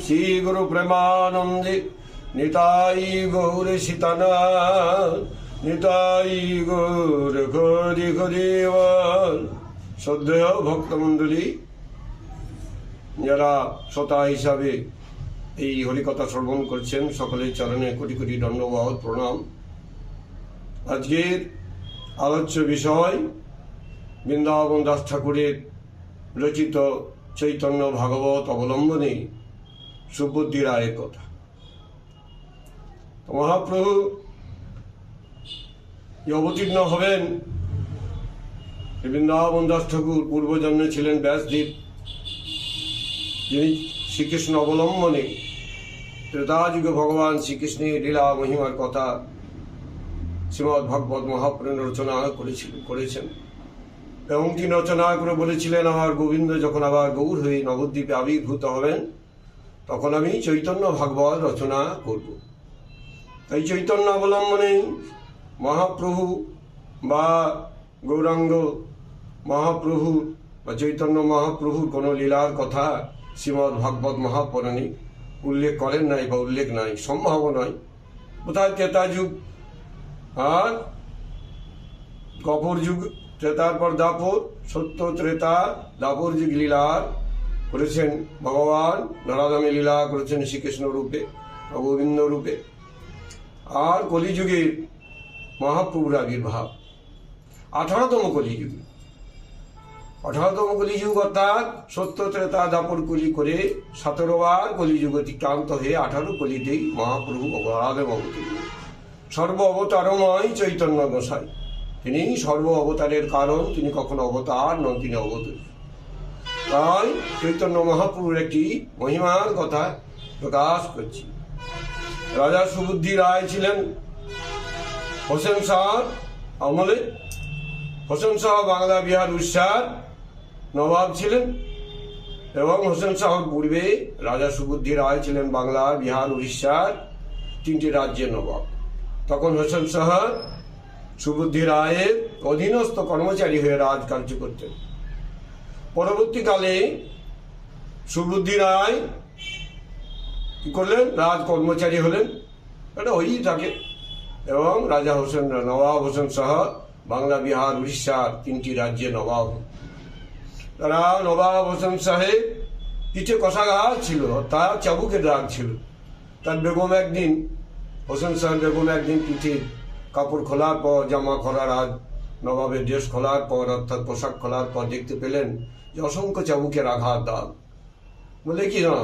শ্রী গুরু প্রেমানন্দে নিতাই গৌর সীতানা নিতাই গৌর হরি হরি বল। শ্রদ্ধেয় ভক্তমণ্ডলী, যারা শ্রোতা হিসাবে এই হরিকথা শ্রবণ করছেন, সকলের চরণে কোটি কোটি দণ্ডবত প্রণাম। আজকের আলোচ্য বিষয় বৃন্দাবন দাস ঠাকুরের রচিত চৈতন্য ভাগবত অবলম্বনে সুবুদ্ধি রায়ের কথা। মহাপ্রভু অবতীর্ণ হবেন, বৃন্দাবন দাস ঠাকুর পূর্বজন্মে ছিলেন ব্যাসদেব, যিনি শ্রীকৃষ্ণ অবলম্বনে ত্রেতাযুগে ভগবান শ্রীকৃষ্ণের লীলা মহিমার কথা শ্রীমদ্ ভাগবত মহাপুরাণ রচনা করেছেন। এবং তিনি রচনা করে বলেছিলেন, আমার গোবিন্দ যখন আবার গৌর হয়ে নবদ্বীপে আবির্ভূত হবেন, তখন আমি চৈতন্য ভাগবত রচনা করব। তাই চৈতন্য অবলম্বনে মহাপ্রভু বা গৌরাঙ্গ মহাপ্রভু বা চৈতন্য মহাপ্রভুর কোনো লীলার কথা শ্রীমদ্ ভাগবত মহাপুরাণে উল্লেখ করেন নাই বা উল্লেখ নাই, সম্ভব নয়। কোথায় ত্রেতা যুগ আর কপর যুগ, ত্রেতার পর দাপর, সত্য ত্রেতা দাপর যুগ লীলার করেছেন ভগবান নরাধামে, লীলা করেছেন শ্রীকৃষ্ণ রূপে, গোবিন্দ রূপে। আর কলিযুগে মহাপ্রভুর আবির্ভাব 18তম কলিযুগে। 18তম কলিযুগ অর্থাৎ সত্য ত্রেতা দাপর কলি করে 17বার কলিযুগ অতিক্রান্ত হয়ে 18 কলিতেই মহাপ্রভু নরাধামে অবতীর্ণ। সর্ব অবতারময় চৈতন্য গোসাই, তিনি সর্ব অবতারের কারণ, তিনি কখনো অবতার নন, তিনি অবতার। তাই চৈতন্য মহাপ্রভুর একটি মহিমার কথা প্রকাশ করছি। রাজা সুবুদ্ধি রায় ছিলেন হোসেন শাহর আমলে। হোসেন শাহ বাংলা বিহার উড়িষ্যার নবাব ছিলেন, এবং হোসেন শাহর পূর্বে রাজা সুবুদ্ধি রায় ছিলেন বাংলা বিহার উড়িষ্যার 3টি রাজ্যের নবাব। তখন হোসেন শাহ সুবুদ্ধি রায়ের অধীনস্থ কর্মচারী হয়ে রাজকার্য করতেন। পরবর্তীকালে সুবুদ্ধি রায় কি করলেন, রাজ কর্মচারী হলেন, এটা হয়েই থাকে। এবং রাজা হোসেন নবাব হোসেন শাহ বাংলা বিহার উড়িষ্যার 3টি রাজ্যে নবাব। তারা নবাব হোসেন শাহের পিঠে কষাঘাত ছিল, তার চাবুকের দাগ ছিল। তার বেগম একদিন, হোসেন শাহের বেগম একদিন পিঠে কাপড় খোলার পর, জামা খোলার আজ নবাবের ড্রেস খোলার পর অর্থাৎ পোশাক খোলার পর দেখতে পেলেন যে অসংখ্য চাবুকের আঘাত দাগ। বলে কি না,